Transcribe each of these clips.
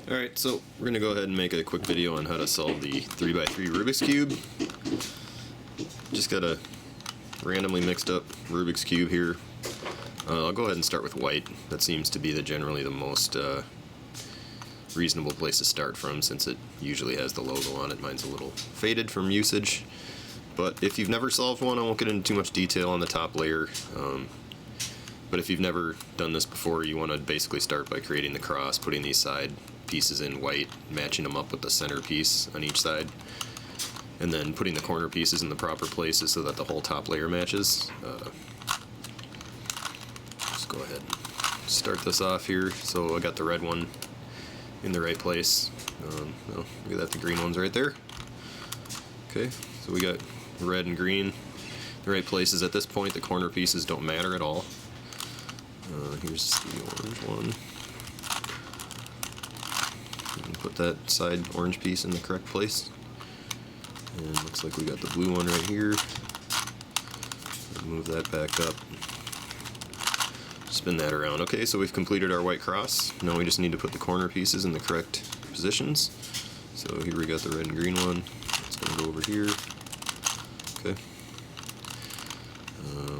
Alright, so we're going to go ahead and make a quick video on how to solve the 3x3 Rubik's Cube. Just got a randomly mixed up Rubik's Cube here. I'll go ahead and start with white. That seems to be generally the most reasonable place to start from, since it usually has the logo on it. Mine's a little faded from usage. But if you've never solved one, I won't get into too much detail on the top layer. But if you've never done this before, you want to basically start by creating the cross, putting these side pieces in white, matching them up with the center piece on each side, and then putting the corner pieces in the proper places so that the whole top layer matches. Just go ahead and start this off here. So I got the red one in the right place. Look at that, the green one's right there. Okay, so we got red and green, the right places. At this point, the corner pieces don't matter at all. Here's the orange one. And put that side orange piece in the correct place. And looks like we got the blue one right here. Move that back up. Spin that around. Okay, so we've completed our white cross. Now we just need to put the corner pieces in the correct positions. So here we got the red and green one. It's going to go over here. Okay.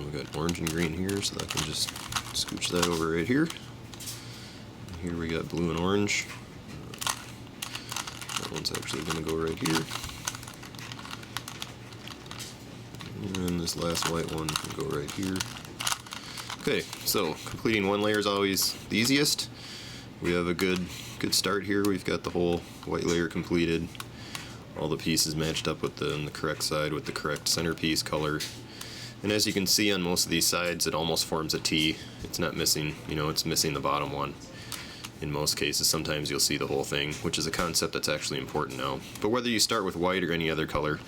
We got orange and green here, so I can just scooch that over right here. And here we got blue and orange. That one's actually going to go right here. And this last white one can go right here. Okay, so completing one layer is always the easiest. We have a good start here. We've got the whole white layer completed. All the pieces matched up with the correct side with the correct centerpiece color. And as you can see on most of these sides, it almost forms a T. It's not missing, it's missing the bottom one. In most cases, sometimes you'll see the whole thing, which is a concept that's actually important now. But whether you start with white or any other color,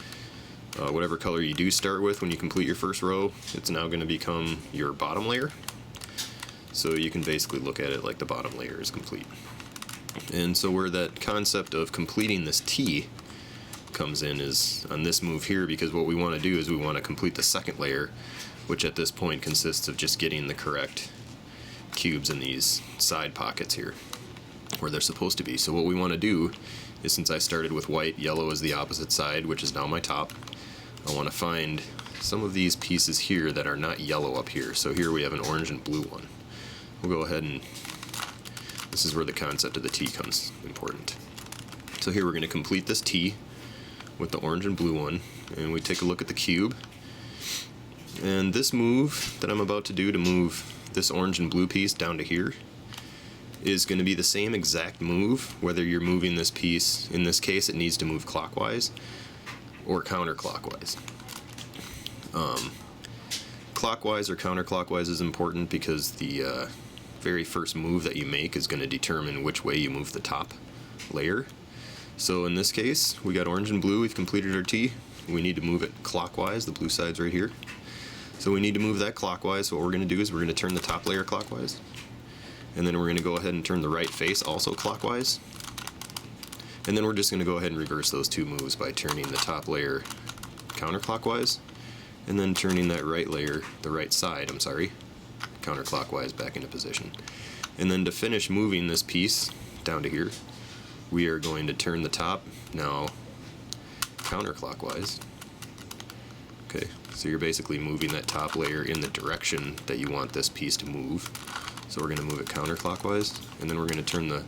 whatever color you do start with when you complete your first row, it's now going to become your bottom layer. So you can basically look at it like the bottom layer is complete. And so where that concept of completing this T comes in is on this move here, because what we want to do is we want to complete the second layer, which at this point consists of just getting the correct cubes in these side pockets here where they're supposed to be. So what we want to do is, since I started with white, yellow is the opposite side, which is now my top. I want to find some of these pieces here that are not yellow up here. So here we have an orange and blue one. We'll go ahead and this is where the concept of the T comes important. So here we're going to complete this T with the orange and blue one, and we take a look at the cube. And this move that I'm about to do to move this orange and blue piece down to here is going to be the same exact move whether you're moving this piece. In this case, it needs to move clockwise or counterclockwise. Clockwise or counterclockwise is important because the very first move that you make is going to determine which way you move the top layer. So in this case, we got orange and blue. We've completed our T. We need to move it clockwise. The blue side's right here. So we need to move that clockwise. So what we're going to do is we're going to turn the top layer clockwise. And then we're going to go ahead and turn the right face also clockwise. And then we're just going to go ahead and reverse those two moves by turning the top layer counterclockwise, and then turning that right layer, the right side, counterclockwise back into position. And then to finish moving this piece down to here, we are going to turn the top now counterclockwise. Okay, so you're basically moving that top layer in the direction that you want this piece to move. So we're going to move it counterclockwise, and then we're going to turn the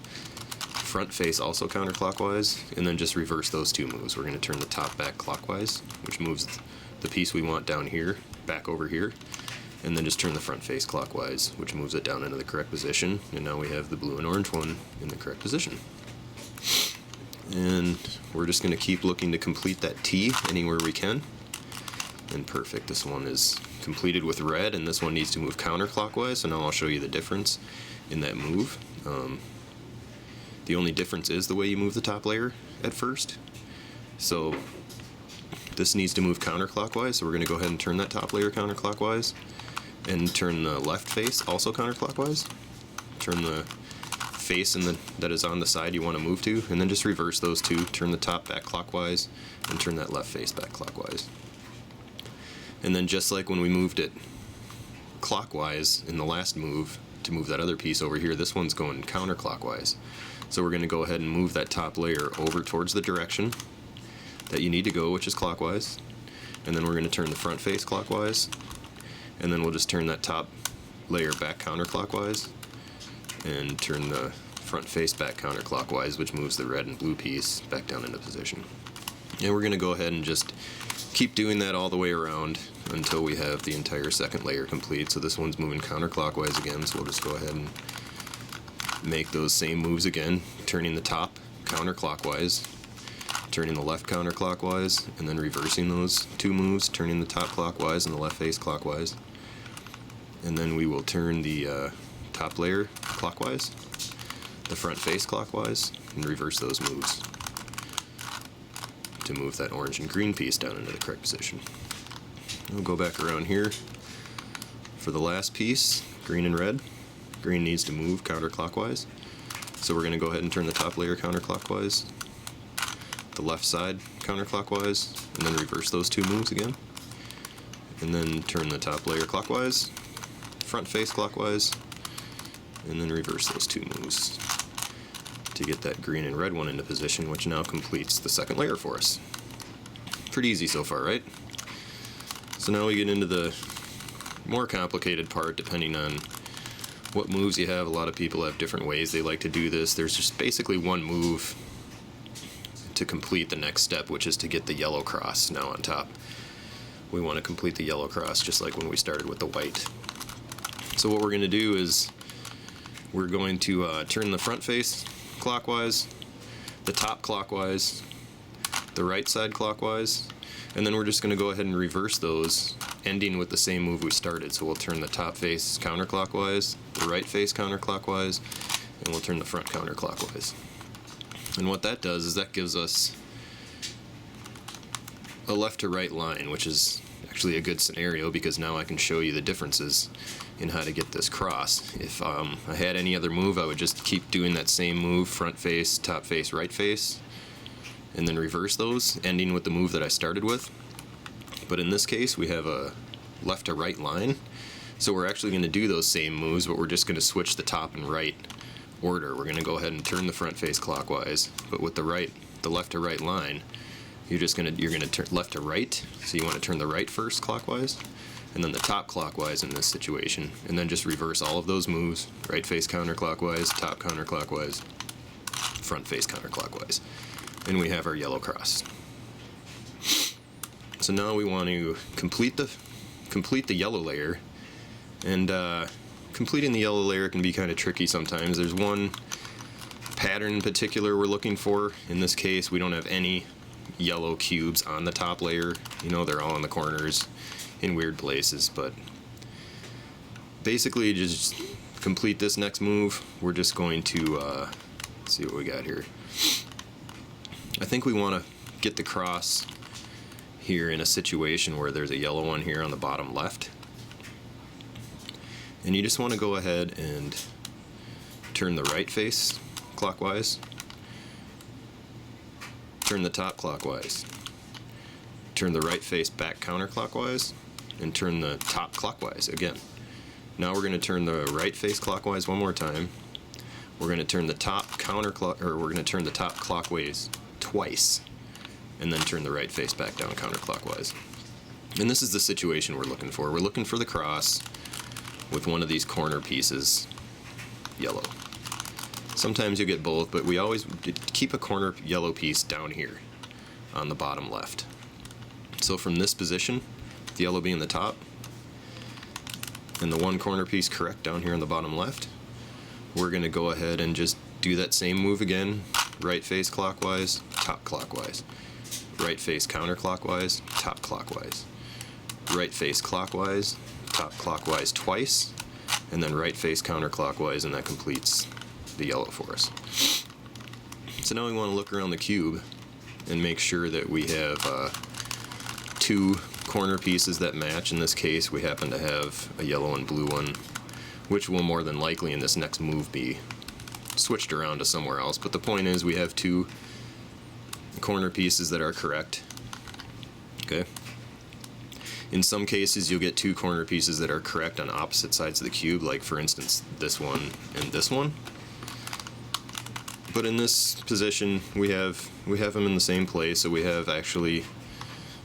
front face also counterclockwise, and then just reverse those two moves. We're going to turn the top back clockwise, which moves the piece we want down here back over here, and then just turn the front face clockwise, which moves it down into the correct position. And now we have the blue and orange one in the correct position. And we're just going to keep looking to complete that T anywhere we can. And perfect, this one is completed with red, and this one needs to move counterclockwise, so now I'll show you the difference in that move. The only difference is the way you move the top layer at first. So this needs to move counterclockwise, so we're going to go ahead and turn that top layer counterclockwise, and turn the left face also counterclockwise. Turn the face that is on the side you want to move to, and then just reverse those two. Turn the top back clockwise, and turn that left face back clockwise. And then just like when we moved it clockwise in the last move to move that other piece over here, this one's going counterclockwise. So we're going to go ahead and move that top layer over towards the direction that you need to go, which is clockwise. And then we're going to turn the front face clockwise. And then we'll just turn that top layer back counterclockwise and turn the front face back counterclockwise, which moves the red and blue piece back down into position. And we're going to go ahead and just keep doing that all the way around until we have the entire second layer complete. So this one's moving counterclockwise again, so we'll just go ahead and make those same moves again, turning the top counterclockwise, turning the left counterclockwise, and then reversing those two moves, turning the top clockwise and the left face clockwise. And then we will turn the top layer clockwise, the front face clockwise, and reverse those moves to move that orange and green piece down into the correct position. We'll go back around here for the last piece, green and red. Green needs to move counterclockwise, so we're going to go ahead and turn the top layer counterclockwise, the left side counterclockwise, and then reverse those two moves again. And then turn the top layer clockwise, front face clockwise, and then reverse those two moves to get that green and red one into position, which now completes the second layer for us. Pretty easy so far, right? So now we get into the more complicated part, depending on what moves you have. A lot of people have different ways they like to do this. There's just basically one move to complete the next step, which is to get the yellow cross now on top. We want to complete the yellow cross just like when we started with the white. So what we're going to do is we're going to turn the front face clockwise, the top clockwise, the right side clockwise, and then we're just going to go ahead and reverse those, ending with the same move we started. So we'll turn the top face counterclockwise, the right face counterclockwise, and we'll turn the front counterclockwise. And what that does is that gives us a left to right line, which is actually a good scenario because now I can show you the differences in how to get this cross. If I had any other move, I would just keep doing that same move, front face, top face, right face, and then reverse those, ending with the move that I started with. But in this case, we have a left to right line, so we're actually going to do those same moves, but we're just going to switch the top and right order. We're going to go ahead and turn the front face clockwise, but with the left to right line, you're going to turn left to right, so you want to turn the right first clockwise, and then the top clockwise in this situation, and then just reverse all of those moves, right face counterclockwise, top counterclockwise, front face counterclockwise. And we have our yellow cross. So now we want to complete the yellow layer, and completing the yellow layer can be kind of tricky sometimes. There's one pattern in particular we're looking for. In this case, we don't have any yellow cubes on the top layer. You know, they're all in the corners in weird places, but basically just complete this next move. We're just going to see what we got here. I think we want to get the cross here in a situation where there's a yellow one here on the bottom left, and you just want to go ahead and turn the right face clockwise, turn the top clockwise, turn the right face back counterclockwise, and turn the top clockwise again. Now we're going to turn the right face clockwise one more time. We're going to turn the top we're going to turn the top clockwise twice, and then turn the right face back down counterclockwise. And this is the situation we're looking for. We're looking for the cross with one of these corner pieces yellow. Sometimes you get both, but we always keep a corner yellow piece down here on the bottom left. So from this position, the yellow being the top, and the one corner piece correct down here on the bottom left, we're going to go ahead and just do that same move again. Right face clockwise, top clockwise. Right face counterclockwise, top clockwise. Right face clockwise, top clockwise twice, and then right face counterclockwise, and that completes the yellow for us. So now we want to look around the cube and make sure that we have two corner pieces that match. In this case, we happen to have a yellow and blue one, which will more than likely in this next move be switched around to somewhere else. But the point is we have two corner pieces that are correct. Okay. In some cases, you'll get two corner pieces that are correct on opposite sides of the cube, like for instance this one and this one. But in this position, we have them in the same place, so we have actually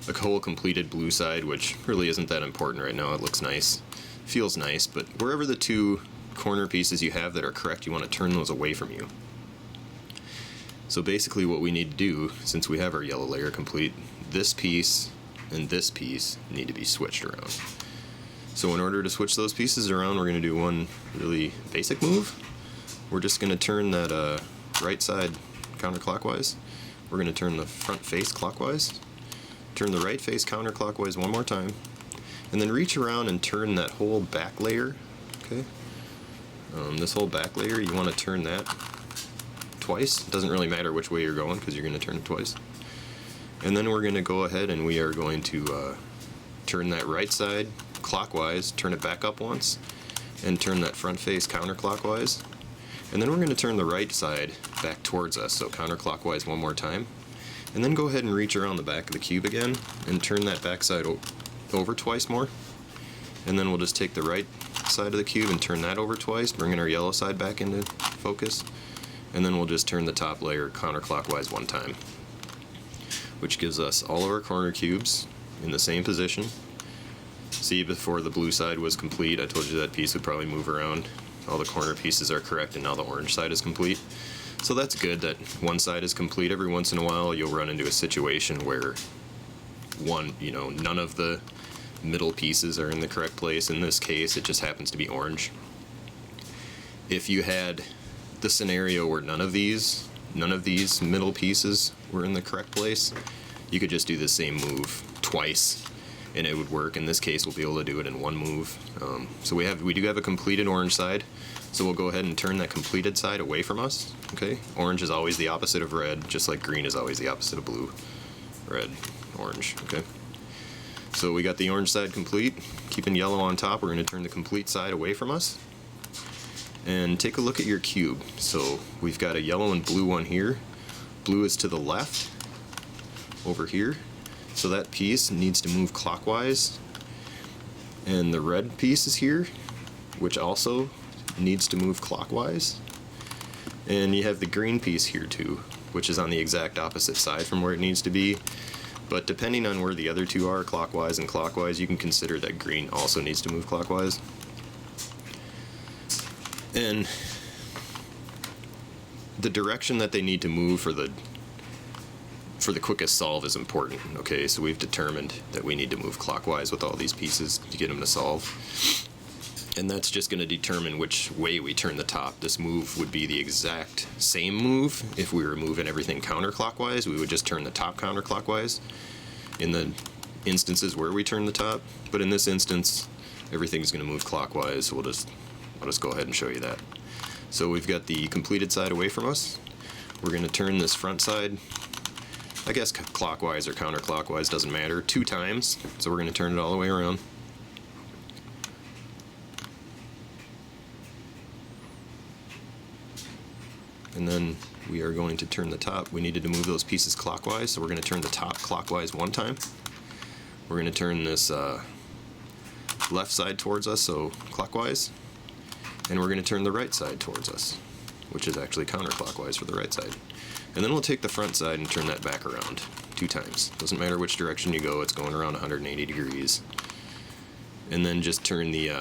a whole completed blue side, which really isn't that important right now. It looks nice, feels nice, but wherever the two corner pieces you have that are correct, you want to turn those away from you. So basically what we need to do, since we have our yellow layer complete, this piece and this piece need to be switched around. So in order to switch those pieces around, we're going to do one really basic move. We're just going to turn that right side counterclockwise. We're going to turn the front face clockwise. Turn the right face counterclockwise one more time. And then reach around and turn that whole back layer. Okay. This whole back layer, you want to turn that twice. It doesn't really matter which way you're going because you're going to turn it twice. And then we're going to go ahead and we are going to turn that right side clockwise, turn it back up once, and turn that front face counterclockwise. And then we're going to turn the right side back towards us, so counterclockwise one more time. And then go ahead and reach around the back of the cube again and turn that back side over twice more. And then we'll just take the right side of the cube and turn that over twice, bringing our yellow side back into focus. And then we'll just turn the top layer counterclockwise one time, which gives us all of our corner cubes in the same position. See, before the blue side was complete, I told you that piece would probably move around. All the corner pieces are correct, and now the orange side is complete. So that's good that one side is complete. Every once in a while you'll run into a situation where none of the middle pieces are in the correct place. In this case, it just happens to be orange. If you had the scenario where none of these middle pieces were in the correct place, you could just do the same move twice and it would work. In this case, we'll be able to do it in one move. So we do have a completed orange side, so we'll go ahead and turn that completed side away from us. Okay, orange is always the opposite of red, just like green is always the opposite of blue. Red, orange. Okay, so we got the orange side complete. Keeping yellow on top, we're going to turn the complete side away from us. And take a look at your cube. So we've got a yellow and blue one here. Blue is to the left over here, so that piece needs to move clockwise. And the red piece is here, which also needs to move clockwise. And you have the green piece here too, which is on the exact opposite side from where it needs to be. But depending on where the other two are, clockwise and clockwise, you can consider that green also needs to move clockwise. And the direction that they need to move for the quickest solve is important. Okay, so we've determined that we need to move clockwise with all these pieces to get them to solve. And that's just going to determine which way we turn the top. This move would be the exact same move if we were moving everything counterclockwise. We would just turn the top counterclockwise in the instances where we turn the top. But in this instance, everything's going to move clockwise, so I'll just go ahead and show you that. So we've got the completed side away from us. We're going to turn this front side, I guess clockwise or counterclockwise, doesn't matter, 2 times. So we're going to turn it all the way around. And then we are going to turn the top. We needed to move those pieces clockwise, so we're going to turn the top clockwise 1 time. We're going to turn this left side towards us, so clockwise. And we're going to turn the right side towards us, which is actually counterclockwise for the right side. And then we'll take the front side and turn that back around 2 times. Doesn't matter which direction you go, it's going around 180 degrees. And then just turn the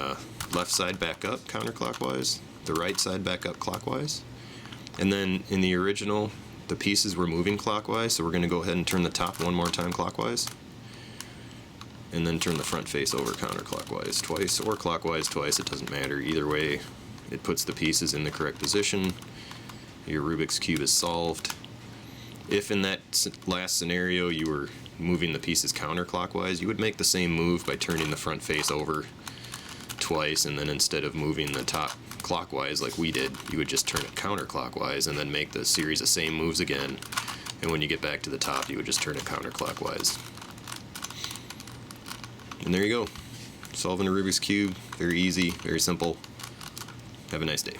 left side back up counterclockwise, the right side back up clockwise. And then in the original, the pieces were moving clockwise, so we're going to go ahead and turn the top 1 more time clockwise. And then turn the front face over counterclockwise twice, or clockwise twice, it doesn't matter. Either way, it puts the pieces in the correct position. Your Rubik's Cube is solved. If in that last scenario you were moving the pieces counterclockwise, you would make the same move by turning the front face over twice, and then instead of moving the top clockwise like we did, you would just turn it counterclockwise and then make the series of same moves again. And when you get back to the top, you would just turn it counterclockwise. And there you go. Solving a Rubik's Cube. Very easy, very simple. Have a nice day.